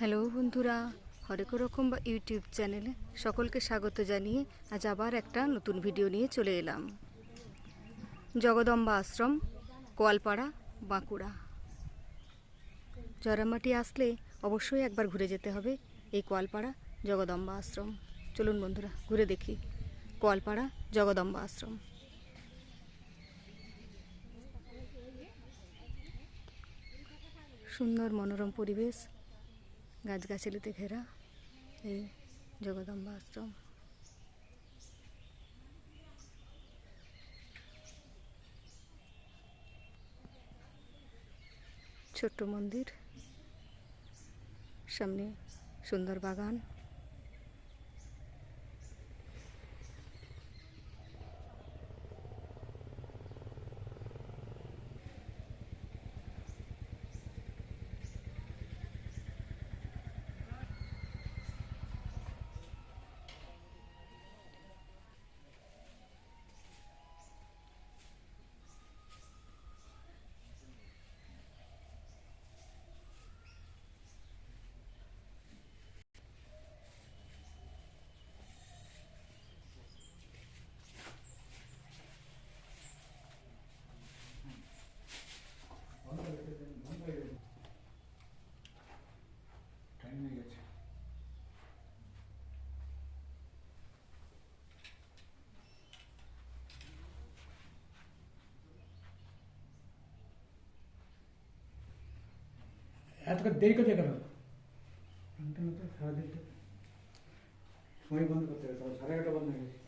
Hello বন্ধুরা, হরেক রকম বা ইউটিউব চ্যানেলে সকলকে স্বাগত জানিয়ে আজ আবার একটা নতুন ভিডিও নিয়ে চলে এলাম। জগদম্বা আশ্রম, কোয়ালপাড়া, বাঁকুড়া। জরামাটি আসলে অবশ্যই একবার ঘুরে যেতে হবে এই কোয়ালপাড়া জগদম্বা আশ্রম। চলুন বন্ধুরা ঘুরে দেখি কোয়ালপাড়া জগদম্বা আশ্রম। সুন্দর মনোরম পরিবেশ, গাছগাছালিতে ঘেরা এই জগদম্বা আশ্রম। ছোট্ট মন্দির, সামনে সুন্দর বাগান। এত দেরি করতে কেন? সারা দিন সময় বন্ধ করতে হবে, 11:30 বন্ধ হয়ে গেছে।